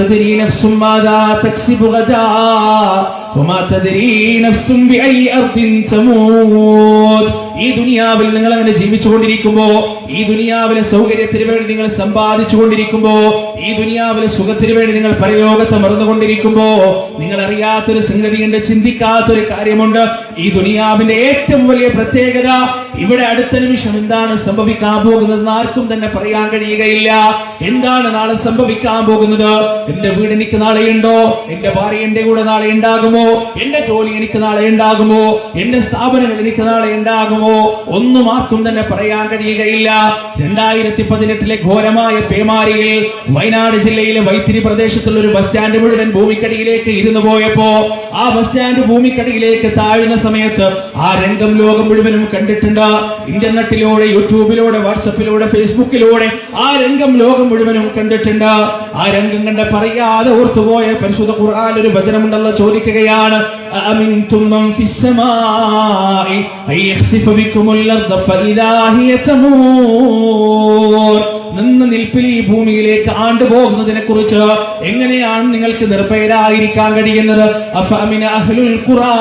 تدري نفس ماذا تكسب غدا وما تدري نفس بأي أرض تموت. ഈ ദുനിയാവിൽ നിങ്ങൾ അങ്ങനെ ജീവിച്ചുകൊണ്ടിരിക്കുമ്പോ, ഈ ദുനിയാവിലെ സൗകര്യത്തിന് വേണ്ടി നിങ്ങൾ സമ്പാദിച്ചുകൊണ്ടിരിക്കുമ്പോ, ഈ ദുനിയാവിലെ സുഖത്തിന് വേണ്ടി നിങ്ങൾ പരലോകത്തെ മറന്നുകൊണ്ടിരിക്കുമ്പോ, നിങ്ങൾ അറിയാത്തൊരു സംഗതിയുണ്ട്, ചിന്തിക്കാത്തൊരു കാര്യമുണ്ട്. ഈ ദുനിയാവിന്റെ ഏറ്റവും വലിയ പ്രത്യേകത, ഇവിടെ അടുത്ത നിമിഷം എന്താണ് സംഭവിക്കാൻ പോകുന്നതെന്ന് ആർക്കും തന്നെ പറയാൻ കഴിയുകയില്ല. എന്താണ് നാളെ സംഭവിക്കാൻ പോകുന്നത്? എന്റെ വീട് എനിക്ക് നാളെ ഉണ്ടോ? എന്റെ ഭാര്യ എന്റെ കൂടെ നാളെ ഉണ്ടാകുമോ? എന്റെ ജോലി എനിക്ക് നാളെ ഉണ്ടാകുമോ? എന്റെ സ്ഥാപനങ്ങൾ എനിക്ക് നാളെ ഉണ്ടാകുമോ? ഒന്നും ആർക്കും തന്നെ പറയാൻ കഴിയുകയില്ല. 2018 ഘോരമായ പേമാരിയിൽ വയനാട് ജില്ലയിലെ വൈത്തിരി പ്രദേശത്തുള്ള ഒരു ബസ് സ്റ്റാൻഡ് മുഴുവൻ ഭൂമിക്കടിയിലേക്ക് ഇരുന്നു പോയപ്പോ, ആ ബസ് സ്റ്റാൻഡ് ഭൂമിക്കടിയിലേക്ക് താഴുന്ന സമയത്ത് ആ രംഗം ലോകം മുഴുവനും കണ്ടിട്ടുണ്ട്. ഇന്റർനെറ്റിലൂടെ, യൂട്യൂബിലൂടെ, വാട്സപ്പിലൂടെ, ഫേസ്ബുക്കിലൂടെ ആ രംഗം ലോകം മുഴുവനും കണ്ടിട്ടുണ്ട്. ആ രംഗം കണ്ട പറയാതെ ഓർത്തുപോയ പരിശുദ്ധ ഖുർആൻ ഒരു വചനമുണ്ടല്ലോ ചോദിക്കുകയാണ്, അഅമിൻതും മൻ ഫിസ്സമാഇ അയഖ്സിഫ ബികുമുൽ അർദ ഫഇദാ ഹിയ തമൂർ. നിന്ന് നിൽപ്പിൽ ഈ ഭൂമിയിലേക്ക് ആണ്ടുപോകുന്നതിനെ കുറിച്ച് എങ്ങനെയാണ് നിങ്ങൾക്ക് നിർഭയരായിരിക്കാൻ കഴിയുന്നത്? അഫഅമിന അഹ്ലുൽ ഖുറാ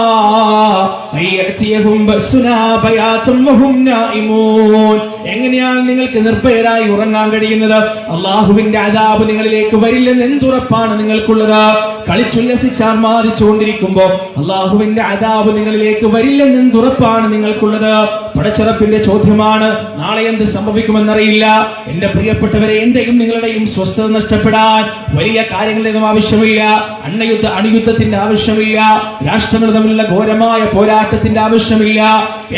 അയഅതിയഹും ബസ്സുനാ ബയാതൻ വഹും നായിമൂൻ. എങ്ങനെയാണ് നിങ്ങൾക്ക് നിർഭയരായി ഉറങ്ങാൻ കഴിയുന്നത്? അല്ലാഹുവിന്റെ അദാബ് നിങ്ങളിലേക്ക് വരില്ലെന്ന് എന്തുറപ്പാണ് നിങ്ങൾക്കുള്ളത്? കളിച്ചുല്ലസിച്ച് ആർമാദിച്ചുകൊണ്ടിരിക്കുമ്പോ അല്ലാഹുവിന്റെ അദാബ് നിങ്ങളിലേക്ക് വരില്ലെന്ന് എന്തുറപ്പാണ് നിങ്ങൾക്കുള്ളത്? പടച്ചറപ്പിന്റെ ചോദ്യമാണ്. നാളെ എന്ത് സംഭവിക്കുമെന്നറിയില്ല. എന്റെ പ്രിയപ്പെട്ടവരെ, എന്റെയും നിങ്ങളുടെയും സ്വസ്ഥത നഷ്ടപ്പെടാൻ വലിയ കാര്യങ്ങളൊന്നും ആവശ്യമില്ല. അണുയുദ്ധത്തിന്റെ ആവശ്യമില്ല. രാഷ്ട്രങ്ങൾ തമ്മിലുള്ള ഘോരമായ പോരാട്ടത്തിന്റെ ആവശ്യമില്ല.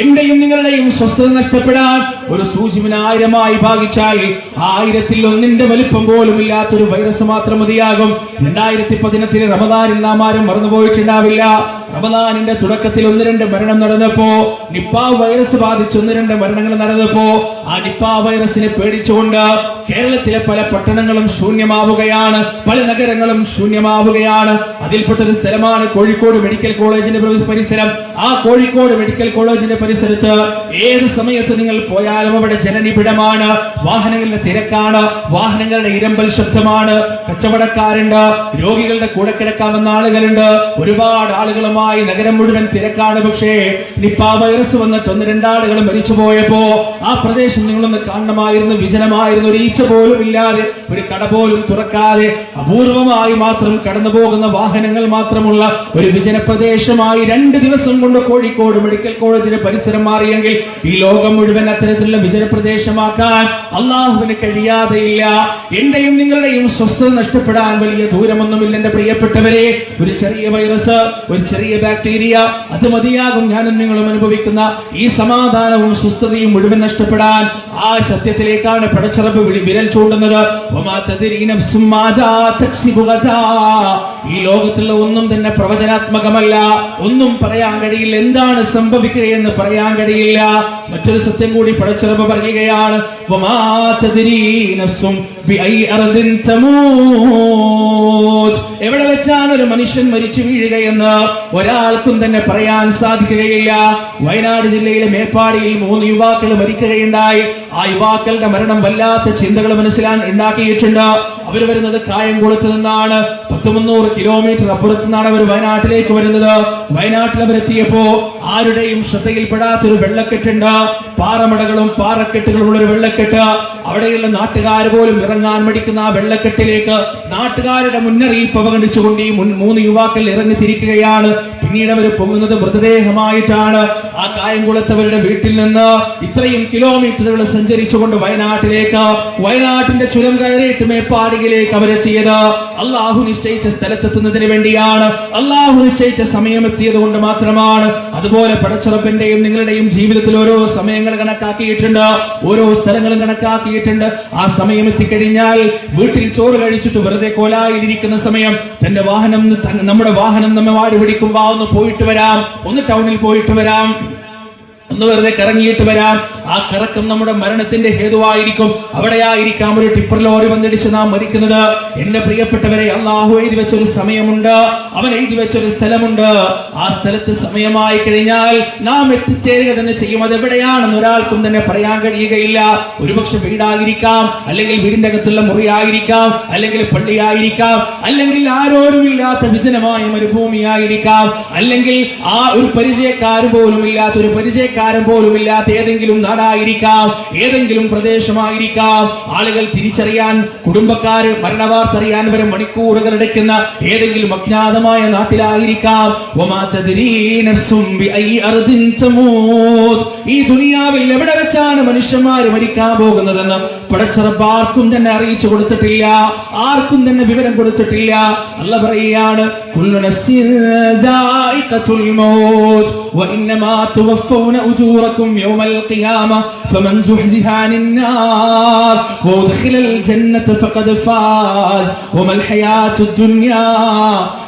എന്റെയും നിങ്ങളുടെയും സ്വസ്ഥത നഷ്ടപ്പെടാൻ ഒരു സൂചിമിന് 1000 ഭാഗിച്ചാൽ 1000-1 വലിപ്പം പോലും ഇല്ലാത്തൊരു വൈറസ് മാത്രം മതിയാകും. 2018 റമദാനിൽ നാം ആരും മറന്നുപോയിട്ടുണ്ടാവില്ല. റമദാനിന്റെ തുടക്കത്തിൽ 1-2 മരണം നടന്നപ്പോ, നിപ്പ വൈറസ് ബാധിച്ച് 1-2 മരണങ്ങൾ നടന്നപ്പോ, ആ നിപ്പ വൈറസിനെ പേടിച്ചുകൊണ്ട് കേരളത്തിലെ പല പട്ടണങ്ങളും ശൂന്യമാവുകയാണ്, പല നഗരങ്ങളും ശൂന്യമാവുകയാണ്. അതിൽപ്പെട്ടൊരു സ്ഥലമാണ് കോഴിക്കോട് മെഡിക്കൽ കോളേജിന്റെ പരിസരം. ആ കോഴിക്കോട് മെഡിക്കൽ കോളേജിന്റെ പരിസരത്ത് ഏത് സമയത്ത് നിങ്ങൾ പോയാലും അവിടെ ജനനിബിഡമാണ്. വാഹനങ്ങളുടെ തിരക്കാണ്, വാഹനങ്ങളുടെ ഇരമ്പൽ ശബ്ദമാണ്. കച്ചവടക്കാരുണ്ട്, രോഗികളുടെ കൂടെ കിടക്കാവുന്ന ആളുകളുണ്ട്, ഒരുപാട് ആളുകളുമായി നഗരം മുഴുവൻ തിരക്കാണ്. പക്ഷേ നിപ്പ വൈറസ് വന്നിട്ട് 1-2 ആളുകൾ മരിച്ചു പോയപ്പോ ആ പ്രദേശം നിങ്ങളൊന്ന് കാണണമായിരുന്നു. വിജനമായിരുന്നു. ഒരു ഈച്ച പോലും ഇല്ലാതെ, ഒരു കട പോലും തുറക്കാതെ, അപൂർവമായി മാത്രം കടന്നു പോകുന്ന വാഹനങ്ങൾ മാത്രമുള്ള ഒരു വിജന പ്രദേശമായി 2 ദിവസം കൊണ്ട് കോഴിക്കോട് മെഡിക്കൽ കോളേജിന്റെ പരിസരം മാറിയെങ്കിൽ ഈ ലോകം മുഴുവൻ അത്തരത്തിലുള്ള വിജന പ്രദേശമാക്കാൻ അള്ളാഹുവിന് കഴിയാതെയില്ല. എന്റെയും നിങ്ങളുടെയും സ്വസ്ഥത നഷ്ടപ്പെടാൻ വലിയ ദൂരമൊന്നുമില്ല എന്റെ പ്രിയപ്പെട്ടവരെ. ഒരു ചെറിയ വൈറസ്, ഒരു ചെറിയ ബാക്ടീരിയ, അത് മതിയാകും ഞാനും നിങ്ങളും അനുഭവിക്കുന്ന ഈ സമാധാനവും സ്വസ്ഥതയും മുഴുവൻ നഷ്ടപ്പെടാൻ. ആ സത്യത്തിലേക്കാണ് പടച്ചറബ് വിരൽ ചൂണ്ടുന്നത്. ഈ ലോകത്തുള്ള ഒന്നും തന്നെ പ്രവചനാത്മകമല്ല. ഒന്നും പറയാൻ കഴിയില്ല. എന്താണ് സംഭവിക്കുകയെന്ന് പറയാൻ കഴിയില്ല. മറ്റൊരു സത്യം കൂടി പടച്ചറബ് പറയുകയാണ്, എവിടെ വെച്ചാണ് ഒരു മനുഷ്യൻ മരിച്ചു വീഴുകയെന്ന് ഒരാൾക്കും തന്നെ പറയാൻ സാധിക്കുകയില്ല. വയനാട് ജില്ലയിലെ മേപ്പാടിയിൽ 3 യുവാക്കൾ മരിക്കുകയുണ്ടായി. ആ യുവാക്കളുടെ മരണം വല്ലാത്ത ചിന്തകൾ ഉണ്ടാക്കിയിട്ടുണ്ട്. അവർ വരുന്നത് കായംകുളത്ത് നിന്നാണ്. 100-300 കിലോമീറ്റർ അപ്പുറത്തു നിന്നാണ് അവർ വയനാട്ടിലേക്ക് വരുന്നത്. വയനാട്ടിൽ അവരെത്തിയപ്പോ ആരുടെയും ശ്രദ്ധയിൽപ്പെടാത്തൊരു വെള്ളക്കെട്ടുണ്ട്. പാറമടകളും പാറക്കെട്ടുകളും ഉള്ള ഒരു വെള്ളക്കെട്ട്. അവിടെയുള്ള നാട്ടുകാർ പോലും ഇറങ്ങാൻ മടിക്കുന്ന ആ വെള്ളക്കെട്ടിലേക്ക് നാട്ടുകാരുടെ മുന്നറിയിപ്പ് അവഗണിച്ചുകൊണ്ട് ഈ 3 യുവാക്കൾ ഇറങ്ങി തിരിക്കുകയാണ്. പിന്നീട് അവർ പൊങ്ങുന്നത് മൃതദേഹമായിട്ടാണ്. ആ കായംകുളത്തവരുടെ വീട്ടിൽ നിന്ന് ഇത്രയും കിലോമീറ്ററുകൾ സഞ്ചരിച്ചുകൊണ്ട് വയനാട്ടിന്റെ ചുരം കയറിയിട്ട് മേപ്പാടിയിലേക്ക് അവരെത്തിയത് അള്ളാഹു നിശ്ചയിച്ച സ്ഥലത്തെത്തുന്നതിന് വേണ്ടിയാണ്. അള്ളാഹു നിശ്ചയിച്ച സമയം എത്തിയത് കൊണ്ട് മാത്രമാണ്. അതുപോലെ പടച്ചറപ്പിന്റെയും നിങ്ങളുടെയും ജീവിതത്തിൽ ഓരോ സമയങ്ങൾ കണക്കാക്കിയിട്ടുണ്ട്, ഓരോ സ്ഥലങ്ങളും കണക്കാക്കിയിട്ടുണ്ട്. ആ സമയം എത്തിക്കഴിഞ്ഞാൽ വീട്ടിൽ ചോറ് കഴിച്ചിട്ട് വെറുതെ കോലായിലിരിക്കുന്ന സമയം നമ്മുടെ വാഹനം നമ്മെ വാടി പിടിക്കുമ്പോ ഒന്ന് പോയിട്ട് വരാം, ഒന്ന് ടൗണിൽ പോയിട്ട് വരാം, ഒന്ന് വെറുതെ കറങ്ങിയിട്ട് വരാം. ആ കറക്കം നമ്മുടെ മരണത്തിന്റെ ഹേതുവായിരിക്കും. അവിടെയായിരിക്കാം ഒരു ടിപ്പർ ലോറി വന്നിടിച്ച് നാം മരിക്കുന്നത്. എന്റെ പ്രിയപ്പെട്ടവരെ, അള്ളാഹു എഴുതി വെച്ചൊരു സമയമുണ്ട്, അവൻ എഴുതി വെച്ചൊരു സ്ഥലമുണ്ട്. ആ സ്ഥലത്ത് സമയമായി കഴിഞ്ഞാൽ നാം എത്തിച്ചേരുക തന്നെ ചെയ്യും. അത് എവിടെയാണെന്ന് ഒരാൾക്കും തന്നെ പറയാൻ കഴിയുകയില്ല. ഒരുപക്ഷെ വീടായിരിക്കാം, അല്ലെങ്കിൽ വീടിന്റെ അകത്തുള്ള മുറിയായിരിക്കാം, അല്ലെങ്കിൽ പള്ളിയായിരിക്കാം, അല്ലെങ്കിൽ ആരോരുമില്ലാത്ത വിജനമായ മരുഭൂമിയായിരിക്കാം, അല്ലെങ്കിൽ ആ ഒരു പരിചയക്കാരൻ പോലും ഇല്ലാത്ത ഏതെങ്കിലും നാടായിരിക്കാം, ഏതെങ്കിലും പ്രദേശമായിരിക്കാം. ആളുകൾ തിരിച്ചറിയാൻ, കുടുംബക്കാർ മരണവാർത്ത അറിയാൻ വരെ മണിക്കൂറുകൾ എടുക്കുന്ന ഏതെങ്കിലും അജ്ഞാതമായ നാട്ടിലായിരിക്കാം. ഈ ദുനിയാവിൽ എവിടെ വെച്ചാണ് മനുഷ്യന്മാര് മരിക്കാൻ പോകുന്നതെന്ന് പടച്ചറബ് ആർക്കും തന്നെ അറിയിച്ചു കൊടുത്തിട്ടില്ല, ആർക്കും തന്നെ വിവരം കൊടുത്തിട്ടില്ല. അല്ലാഹു പറയുകയാണ്, കുല്ലു നഫ്സിൻ ദായിഖത്തുൽ മൗത്ത് വഇന്നമാ തുവഫൗന ഉജൂറകും യൗമൽ ഖിയാമ ഫമൻ സുഹ്സിഹ അനിൻ നാർ വഉദ്ഖിലൽ ജന്നത ഫഖദ് ഫാസ് വമൽ ഹയാത്തുദ് ദുനിയാ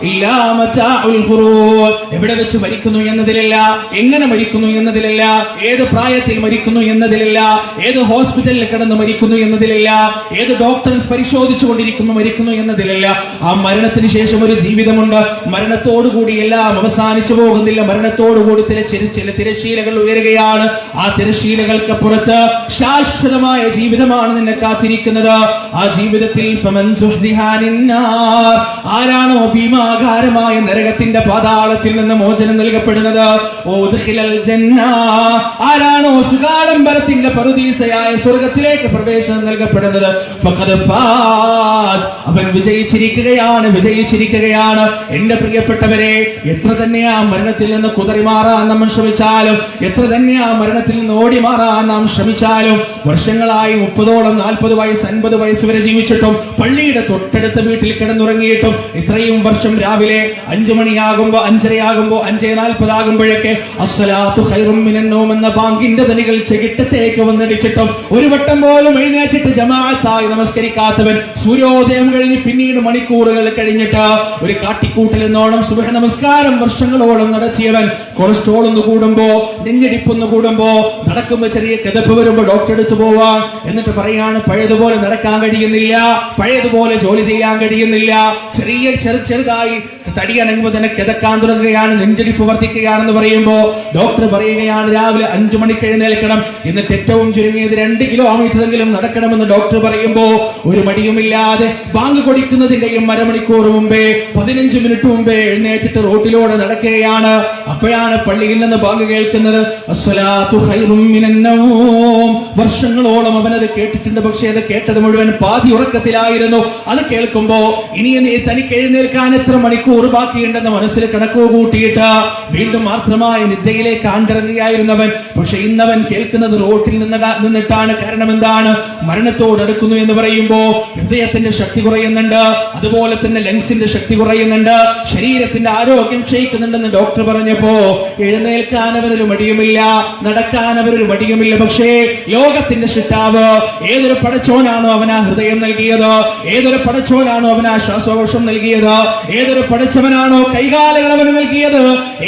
ഇല്ലാ മതാഉൽ ഖുറൂർ. എവിടെ വെച്ച് മരിക്കുന്നു എന്നതിലല്ല, എങ്ങനെ മരിക്കുന്നു എന്നതിലല്ല, ഏത് പ്രായത്തിൽ മരിക്കുന്നു എന്നതിലല്ല, ഏത് ഹോസ്പിറ്റലിൽ കിടന്ന് മരിക്കുന്നു എന്നതിലല്ല, ഏത് ഡോക്ടേഴ്സ് പരിശോധിച്ചു കൊണ്ടിരിക്കുന്നു മരിക്കുന്നു എന്നതിലല്ല. ആ മരണത്തിന് ശേഷം ഒരു ജീവിതമുണ്ട്. മരണത്തോടുകൂടി എല്ലാം അവസാനിച്ചു പോകുന്നില്ല. മരണത്തോടുകൂടി ചില തിരശീലകൾ ഉയരുകയാണ്. ആ തിരശീലകൾക്ക് പുറത്ത് ശാശ്വതമായ ജീവിതമാണ് നിന്നെ കാത്തിരിക്കുന്നത്. ആ ജീവിതത്തിൽ ആരാണോ ഭീമാകാരമായ നരകത്തിന്റെ പാതാളത്തിൽ നിന്ന് മോചനം നൽകപ്പെടുന്നത്, ആരാണോ സുഗാഡംബരത്തിന്റെ പറുദീസയായ സ്വർഗത്തിലേക്ക് പ്രവേശനം നൽകപ്പെടുന്നത്, അവൻ വിജയിച്ചിരിക്കുകയാണ്. എന്റെ പ്രിയപ്പെട്ടവരെ, എത്ര തന്നെ ആ മരണത്തിൽ നിന്ന് കുതറിമാറാൻ നമ്മൾ ശ്രമിച്ചാലും, എത്ര തന്നെ ആ മരണത്തിൽ നിന്ന് ഓടി മാറാൻ നാം ശ്രമിച്ചാലും, വർഷങ്ങളായി 30ഓളം 40 വയസ്സ് 50 വയസ്സ് വരെ ജീവിച്ചിട്ടും പള്ളിയുടെ തൊട്ടടുത്ത വീട്ടിൽ കിടന്നുറങ്ങിയിട്ടും ഇത്രയും വർഷം രാവിലെ 5 മണിയാകുമ്പോ 5:30 5:40 ആകുമ്പോഴൊക്കെ അസ്സലാത്തു ഖൈറും മിനൻ നൗം എന്ന ബാങ്കിന്റെ ധ്വനികൾ ചെകിട്ടത്തേക്ക് വന്നടിച്ചിട്ടും ഒരു വട്ടം പോലും എഴുന്നേറ്റിട്ട് ജമാഅത്തായി നമസ്കരിക്കാത്തവൻ, സൂര്യോദയം കഴിഞ്ഞ് പിന്നീട് മണിക്കൂറുകൾ കഴിഞ്ഞിട്ട് ഒരു കാട്ടിക്കൂട്ടൽ എന്നോണം സുബഹ നമസ്കാരം വർഷങ്ങളോളം നടത്തിയവൻ, കൊളസ്ട്രോൾ ഒന്ന് കൂടുമ്പോ, നെഞ്ചടിപ്പൊന്ന് കൂടുമ്പോ, നടക്കുമ്പോ ചെറിയ കിതപ്പ് വരുമ്പോ ഡോക്ടർ എടുത്തു പോവാൻ, എന്നിട്ട് പറയാണ് പഴയതുപോലെ നടക്കാൻ കഴിയുന്നില്ല, പഴയതുപോലെ ജോലി ചെയ്യാൻ കഴിയുന്നില്ല, ചെറുതായി തടിയണങ്ങുമ്പോൾ തന്നെ കിതക്കാൻ തുടങ്ങുകയാണ്, നെഞ്ചടിപ്പ് വർദ്ധിക്കുകയാണെന്ന് പറയുമ്പോ ഡോക്ടർ പറയുകയാണ് രാവിലെ 5 മണിക്ക് എഴുന്നേൽക്കണം, എന്നിട്ട് ഏറ്റവും ചുരുങ്ങിയത് 2 കിലോമീറ്ററെങ്കിലും നടക്കണമെന്ന് ഡോക്ടർ പറയുമ്പോ ഒരു മടിയുമില്ലാതെ ബാങ്ക് കൊടുക്കുന്നതിന്റെയും അരമണിക്കൂർ മുമ്പേ 15 മിനിറ്റ് മുമ്പേ എഴുന്നേറ്റിട്ട് റോഡിലൂടെ നടക്കുകയാണ്. അപ്പോഴാണ് പള്ളിയിൽ നിന്ന് ബാങ്ക് കേൾക്കുന്നത്, അസ്സലാത്തു ഖൈറും മിനൻ നൗം. വർഷങ്ങളോളം അവനത് കേട്ടിട്ടുണ്ട്, പക്ഷേ അത് കേട്ടത് മുഴുവൻ പാതി ഉറക്കത്തിലായിരുന്നു. അത് കേൾക്കുമ്പോ ഇനി തനിക്ക് എഴുന്നേൽക്കാൻ എത്ര മണിക്കൂർ ബാക്കിയുണ്ടെന്ന് മനസ്സിൽ കണക്കു കൂട്ടിയിട്ട് വീണ്ടും ആർദ്രമായ നിദ്രയിലേക്ക് ആണ്ടിറങ്ങുകയായിരുന്നവൻ. പക്ഷെ ഇന്നവൻ കേൾക്കുന്നത് റോട്ടിൽ നിന്നിട്ടാണ്. കാരണം എന്താണ്? മരണത്തോടടുക്കുന്നു എന്ന് പറയുമ്പോ ഹൃദയത്തിന്റെ ശക്തി കുറയുന്നുണ്ട്, അതുപോലെ തന്നെ ലങ്സിന്റെ ശക്തി കുറയുന്നുണ്ട്, ശരീരത്തിന്റെ ആരോഗ്യം ക്ഷയിക്കുന്നുണ്ടെന്ന് ഡോക്ടർ പറഞ്ഞപ്പോ എഴുന്നേൽക്കാൻ അവനൊരു മടിയുമില്ല, നടക്കാൻ അവരൊരു മടിയുമില്ല. പക്ഷേ ലോകത്തിന്റെ സൃഷ്ടാവ് ഏതൊരു പടച്ചോനാണോ അവനാ ഹൃദയം നൽകിയത്, ഏതൊരു പടച്ചോനാണോ അവനാ ശ്വാസകോശം നൽകിയത്, ഏതൊരു പടച്ചവനാണോ കൈകാലുകൾ അവന് നൽകിയത്,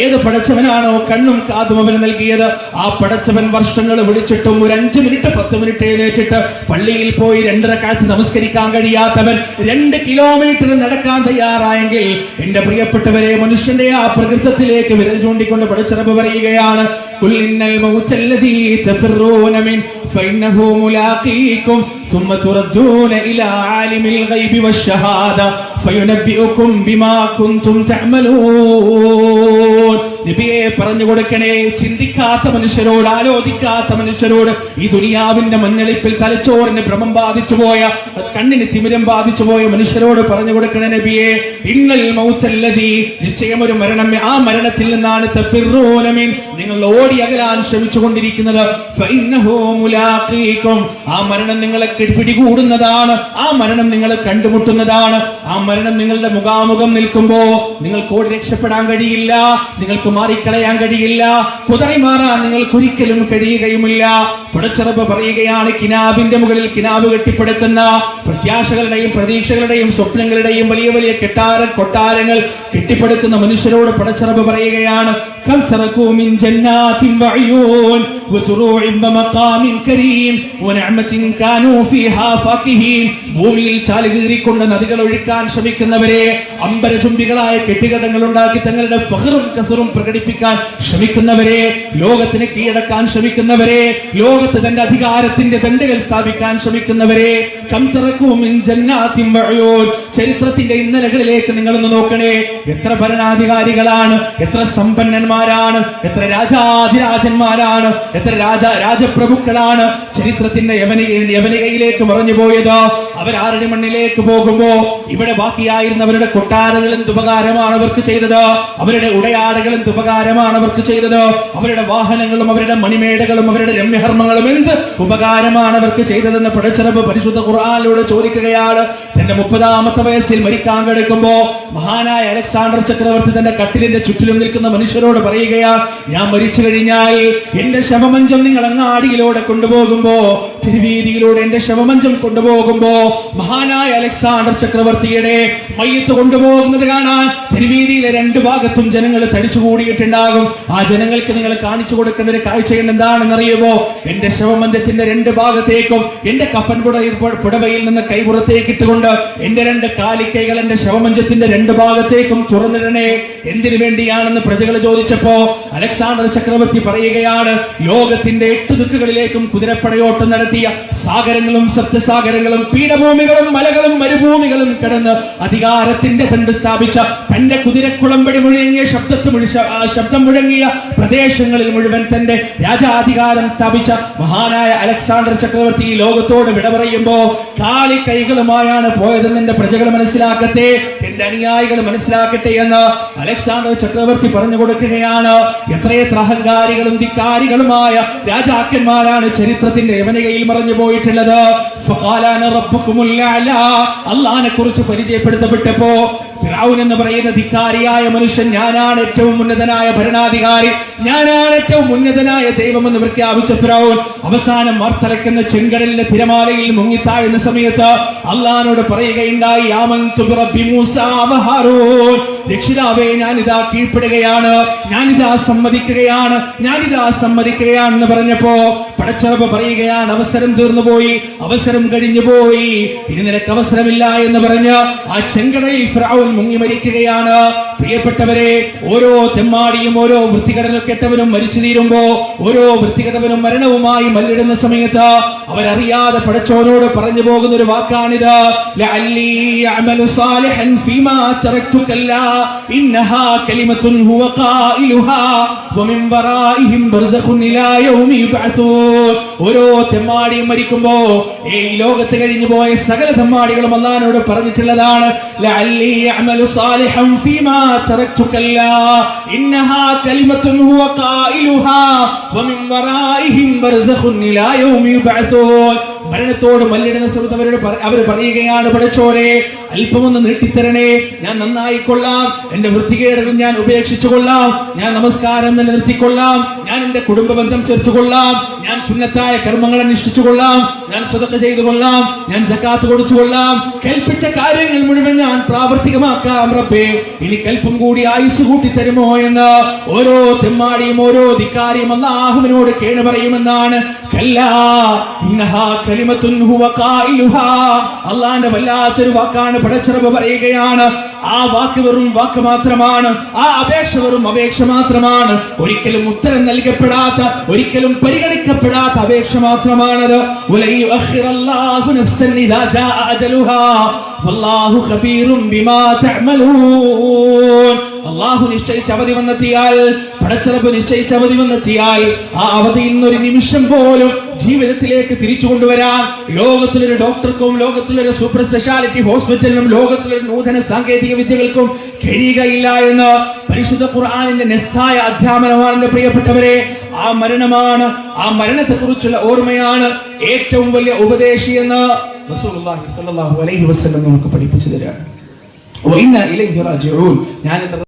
ഏത് പടച്ചവനാണോ കണ്ണും കാതും അവന് നൽകിയത്, ആ പടച്ചവൻ വർഷങ്ങൾ വിളിച്ചിട്ടും ഒരു 5 മിനിറ്റ് 10 മിനിറ്റ് എഴുന്നേറ്റിട്ട് പള്ളിയിൽ പോയി 2 റക്അത്ത് നമസ്കരിക്കാൻ കഴിയാത്തവൻ 2 കിലോമീറ്റർ നടക്കാൻ തയ്യാറായെങ്കിൽ എന്റെ പ്രിയപ്പെട്ടവരെ, മനുഷ്യന്റെ ആ പ്രകൃതത്തിലേക്ക് വിരൽ ചൂണ്ടിക്കൊണ്ട് പടച്ചറബ് പറയുകയാണ്, ഖുൽ ഇന്നൽ മൗതല്ലദീ തഫറൂന മിൻ ഫഇന്നഹു മുലാഖീകും ثم تردون إلى عالم الغيب والشهادة فينبئكم بما كنتم تعملون. നബിയെ പറഞ്ഞു കൊടുക്കണേ, ചിന്തിക്കാത്ത മനുഷ്യരോട്, ആലോചിക്കാത്ത മനുഷ്യരോട്, ഈ ദുനിയാവിന്റെ മഞ്ഞളിപ്പിൽ തലച്ചോറിന് ഭ്രമം ബാധിച്ചു പോയ, കണ്ണിന് തിമിരം ബാധിച്ചു പോയ മനുഷ്യരോട് പറഞ്ഞു കൊടുക്കണേ നബിയെ, ഇന്നൽ മൗതല്ലദീ, നിശ്ചയം ഒരു മരണം, ആ മരണത്തിൽ നിന്നാണ് തഫിറൂന മിൻ, നിങ്ങൾ ഓടി അകലാൻ ശ്രമിച്ചു കൊണ്ടിരിക്കുന്നത്, ഫഇന്നഹു മുലാഖീകും, ആ മരണം നിങ്ങളെ പിടികൂടുന്നതാണ്, ആ മരണം നിങ്ങളെ കണ്ടുമുട്ടുന്നതാണ്. ആ മരണം നിങ്ങളുടെ മുഖാമുഖം നിൽക്കുമ്പോ നിങ്ങൾക്ക് ഓടി രക്ഷപ്പെടാൻ കഴിയില്ല, നിങ്ങൾക്ക് മാറിക്കളയാൻ കഴിയില്ല, കുതറി മാറാൻ നിങ്ങൾക്ക് ഒരിക്കലും കഴിയുകയുമില്ല. പടച്ചറബ് പറയുകയാണ്, കിനാബിന്റെ മുകളിൽ കിനാബ് കെട്ടിപ്പടുക്കുന്ന പ്രത്യാശകളുടെയും പ്രതീക്ഷകളുടെയും സ്വപ്നങ്ങളുടെയും വലിയ വലിയ കൊട്ടാരങ്ങൾ കെട്ടിപ്പടുക്കുന്ന മനുഷ്യരോട് പടച്ചറബ് പറയുകയാണ്, കം തറകൂ മിൻ ജന്നാത്തിൻ വഅയൂൻ വസുറൂഇൻ വമഖാമിൻ കരീം വനഅമത്തിൻ കാനൂ ഫീഹാ ഫാകിഹീൻ. ഭൂമിയിൽ ചാലുകീറിക്കൊണ്ട് നദികൾ ഒഴുക്കാൻ ശ്രമിക്കുന്നവരെ, അമ്പരചുംബികളായ കെട്ടിടങ്ങൾ ഉണ്ടാക്കി തങ്ങളുടെ ഫഖറും കസറും പ്രകടിപ്പിക്കാൻ ശ്രമിക്കുന്നവരെ, ലോകത്തിന് കീഴടക്കാൻ ശ്രമിക്കുന്നവരെ, ലോകത്ത് തന്റെ അധികാരത്തിന്റെ ദണ്ഡുകൾ സ്ഥാപിക്കാൻ ശ്രമിക്കുന്നവരെ, കം തറകൂ മിൻ ജന്നാത്തിൻ വഅയൂൻ. ചരിത്രത്തിന്റെ ഇന്നലകളിലേക്ക് നിങ്ങളൊന്ന് നോക്കണേ. എത്ര ഭരണാധികാരികളാണ്, എത്ര സമ്പന്നന്മാരാണ്, എത്ര രാജാധിരാജന്മാരാണ്, എത്ര രാജപ്രഭുക്കളാണ് ചരിത്രത്തിന്റെ യവനികയിലേക്ക് മറഞ്ഞു പോയത്. അവരാരുടെ മണ്ണിലേക്ക് പോകുമ്പോ ഇവിടെ ബാക്കിയായിരുന്നവരുടെ കൊട്ടാരങ്ങൾ എന്ത് ഉപകാരമാണ് അവർക്ക് ചെയ്തത്, അവരുടെ ഉടയാടകൾ എന്ത് ഉപകാരമാണ് അവർക്ക് ചെയ്തത്, അവരുടെ വാഹനങ്ങളും അവരുടെ മണിമേടകളും അവരുടെ രമ്യഹർമ്മങ്ങളും എന്ത് ഉപകാരമാണ് അവർക്ക് ചെയ്തതെന്ന് പടച്ചറബ് പരിശുദ്ധ ഖുർആനിലൂടെ ചോദിക്കുകയാണ്. തന്റെ 30ാമത്തെ വയസ്സിൽ മരിക്കാൻ കിടക്കുമ്പോ മഹാനായ അലക്സാണ്ടർ ചക്രവർത്തി തന്റെ കട്ടിലിന്റെ ചുറ്റിലും നിൽക്കുന്ന മനുഷ്യരോട് പറയുകയാണ്, ഞാൻ മരിച്ചു കഴിഞ്ഞാൽ എന്റെ ശവമഞ്ചം നിങ്ങൾ അങ്ങാടിയിലൂടെ കൊണ്ടുപോകുമ്പോ, തിരുവീതിയിലൂടെ എന്റെ ശവമഞ്ചം കൊണ്ടുപോകുമ്പോ മഹാനായ അലക്സാണ്ടർ ചക്രവർത്തിയുടെ മയ്യത്ത് കൊണ്ടുപോകുന്നത് കാണാൻ തിരുവീതിയിലെ 2 ഭാഗത്തും ജനങ്ങൾ തടിച്ചുകൂടിയിട്ടുണ്ടാകും. ആ ജനങ്ങൾക്ക് നിങ്ങൾ കാണിച്ചു കൊടുക്കേണ്ട ഒരു കാഴ്ച എന്താണെന്ന് അറിയുമോ? എന്റെ ശവമഞ്ചത്തിന്റെ 2 ഭാഗത്തേക്കും എന്റെ കഫൻ പുടവയിൽ നിന്ന് കൈപുറത്തേക്ക് ഇട്ടുകൊണ്ട് എന്റെ 2 കാലിക്കൈകൾ എന്റെ ശവമഞ്ചത്തിന്റെ 2 ഭാഗത്തേക്കും തുറന്നിടണേ. എന്തിനു വേണ്ടിയാണെന്ന് പ്രജകൾ ചോദിച്ചപ്പോ അലക്സാണ്ടർ ചക്രവർത്തി പറയുകയാണ്, ലോകത്തിന്റെ 8 ദിക്കുകളിലേക്കും കുതിരപ്പടയോട്ടം നടത്തിയ സാഗരങ്ങളും സപ്തസാഗരങ്ങളും പീഠഭൂമികളും മലകളും മരുഭൂമികളും കടന്ന് അധികാരത്തിന്റെ തണ്ട് സ്ഥാപിച്ച തന്റെ കുതിരക്കുളമ്പടി മുഴങ്ങിയ ശബ്ദം മുഴങ്ങിയ പ്രദേശങ്ങളിൽ മുഴുവൻ തന്റെ രാജാധികാരം സ്ഥാപിച്ച മഹാനായ അലക്സാണ്ടർ ചക്രവർത്തി ഈ ലോകത്തോട് വിട പറയുമ്പോ കാലിക്കൈകളുമായാണ് പോയതെന്ന് എന്റെ പ്രജകൾ മനസ്സിലാക്കട്ടെ, എന്റെ അനുയായികൾ മനസ്സിലാക്കട്ടെ എന്ന് അലക്സാണ്ടർ ചക്രവർത്തി പറഞ്ഞു കൊടുക്കുകയാണ്. എത്രയെത്ര അഹങ്കാരികളും ധിക്കാരികളുമായ രാജാക്കന്മാരാണ് ചരിത്രത്തിന്റെ യവനികയിൽ മറഞ്ഞു പോയിട്ടുള്ളത്. അല്ലാഹനെ കുറിച്ച് പരിചയപ്പെടുത്തപ്പെട്ടപ്പോ ഫിറഔൻ എന്ന് പറയുന്ന ധിക്കാരിയായ മനുഷ്യൻ, ഞാനാണ് ഏറ്റവും ഉന്നതനായ ഭരണാധികാരി, ഞാനാണ് ഏറ്റവും ഉന്നതനായ ദൈവമെന്ന് പ്രഖ്യാപിച്ച ഫിറഔൻ അവസാനം വാർത്തലക്കുന്ന ചെങ്കടലിന്റെ തിരമാലയിൽ മുങ്ങിത്താഴുന്ന സമയത്ത് അള്ളാഹിനോട് പറയുകയുണ്ടായി, ആമന്തു ബിറബ്ബി മൂസാ വ ഹാറൂൻ, രക്ഷിതാവേ ഞാനിതാ കീഴ്പ്പെടുകയാണ്, ഞാനിതാ സമ്മതിക്കുകയാണെന്ന് പറഞ്ഞപ്പോ പടച്ചറബ് പറയുകയാണ്, അവസരം തീർന്നുപോയി, അവസരം കഴിഞ്ഞുപോയി, ഇനി നിനക്ക് അവസരമില്ല എന്ന് പറഞ്ഞ് ആ ചെങ്കടലിൽ ഫിറഔൻ മുങ്ങി മരിക്കുകയാണ്. പ്രിയപ്പെട്ടവരെ, ഓരോ തെമ്മാടിയും ഓരോ വൃത്തികേടനും കെട്ടവനും മരിച്ചു തീരുമ്പോ, ഓരോ വൃത്തികെട്ടവനും മരണവുമായി മല്ലിടുന്ന സമയത്ത് അവരറിയാതെ പടച്ചോനോട് പറഞ്ഞു പോകുന്ന ഒരു വാക്കാണിത്, ലഅല്ലി അഅമലു സാലിഹൻ ഫീമാ തറക്തു കല്ലാ ഇന്നഹാ കലിമത്തുൻ ഹുവ ഖായിലുഹാ വമിൻ വറാഇഹിം ബർസഖുൻ ഇലാ യൗമി യുബ്അതൂൻ. ഓരോ തെമ്മാടിയും മരിക്കുമ്പോ ഈ ലോകത്ത് കഴിഞ്ഞു പോയ സകല തെമ്മാടികളും അല്ലാഹുവോട് പറഞ്ഞിട്ടുള്ളതാണ്, ലഅല്ലി അഅമലു സാലിഹൻ ഫീമാ തറക്തു കല്ലാ ഇന്നഹാ കലിമത്തുൻ ഹുവ ഖായിലുഹാ വമിൻ വറാഇഹിം ബർസഖുൻ ഇലാ യൗമി യുബ്അതൂൻ. മരണത്തോട് മല്ലിടുന്ന സമയത്ത് അവർ പറയുകയാണ്, പടച്ചോനെ അല്പമൊന്ന് നീട്ടിത്തരണേ, ഞാൻ നന്നായിക്കൊള്ളാം, എന്റെ വൃത്തികേടുകൾ ഞാൻ ഉപേക്ഷിച്ചു കൊള്ളാം, ഞാൻ നമസ്കാരം നിലനിർത്തിക്കൊള്ളാം, ഞാൻ എന്റെ കുടുംബ ബന്ധം ചേർത്തുകൊള്ളാം, ഞാൻ സുന്നത്തായ കർമ്മങ്ങൾ അനുഷ്ഠിച്ചു കൊള്ളാം, ഞാൻ സദഖ ചെയ്തു കൊള്ളാം, ഞാൻ സകാത്ത് കൊടുത്തു കൊള്ളാം, കൽപ്പിച്ച കാര്യങ്ങൾ മുഴുവൻ ഞാൻ പ്രാവർത്തികമാക്കാം റബ്ബേ, ഇനി കൽപ്പം കൂടി ആയുസ് കൂട്ടി തരുമോ എന്ന് ഓരോ തെമ്മാടിയും ഓരോ ധിക്കാരിയും അല്ലാഹുവിനോട് കേണ പറയുമെന്നാണ്. കല്ലാ ഇന്നഹാ കലിമത്തുൻ ഹുവ ഖായിലുഹാ, അല്ലാഹുവിന്റെ വല്ലാത്തൊരു വാക്കാണ് പടച്ചറബ് പറയുകയാണ്. ആ വാക്ക് വെറും വാക്ക് മാത്രമാണ്, ആ അപേക്ഷ വെറും അപേക്ഷ മാത്രമാണ്, ഒരിക്കലും ഉത്തരം നൽകപ്പെടാത്ത, ഒരിക്കലും പരിഗണിക്കപ്പെടാത്ത അപേക്ഷ മാത്രമാണത്. വലയുഅഖിറല്ലാഹു നഫ്സൻ ഇദാ ജാഅ അജലുഹാ വല്ലാഹു ഖബീറും ബിമാ തഅമലൂൻ. അല്ലാഹു നിശ്ചയിച്ച അവധി വന്നെത്തിയാൽ, പടച്ചറബ് നിശ്ചയിച്ച അവധി വന്നെത്തിയാൽ ആ അവധിയിൽ നിന്നൊരു നിമിഷം പോലും ജീവിതത്തിലേക്ക് തിരിച്ചു കൊണ്ടുവരാൻ ലോകത്തിലൊരു ഡോക്ടർക്കും ലോകത്തിലൊരു സൂപ്പർ സ്പെഷ്യാലിറ്റി ഹോസ്പിറ്റലിനും ലോകത്തിലൊരു നൂതന സാങ്കേതിക വിദ്യകൾക്കും കഴിയുകയില്ല എന്ന് പരിശുദ്ധ ഖുർആനിന്റെ നെസ്സായ അധ്യാപനമാണ് എന്റെ പ്രിയപ്പെട്ടവരെ. ആ മരണമാണ്, ആ മരണത്തെ കുറിച്ചുള്ള ഓർമ്മയാണ് ഏറ്റവും വലിയ ഉപദേശി എന്ന് റസൂലുള്ളാഹി സ്വല്ലല്ലാഹു അലൈഹി വസല്ലം നമുക്ക് പഠിപ്പിച്ചു തരാണ്. ഞാൻ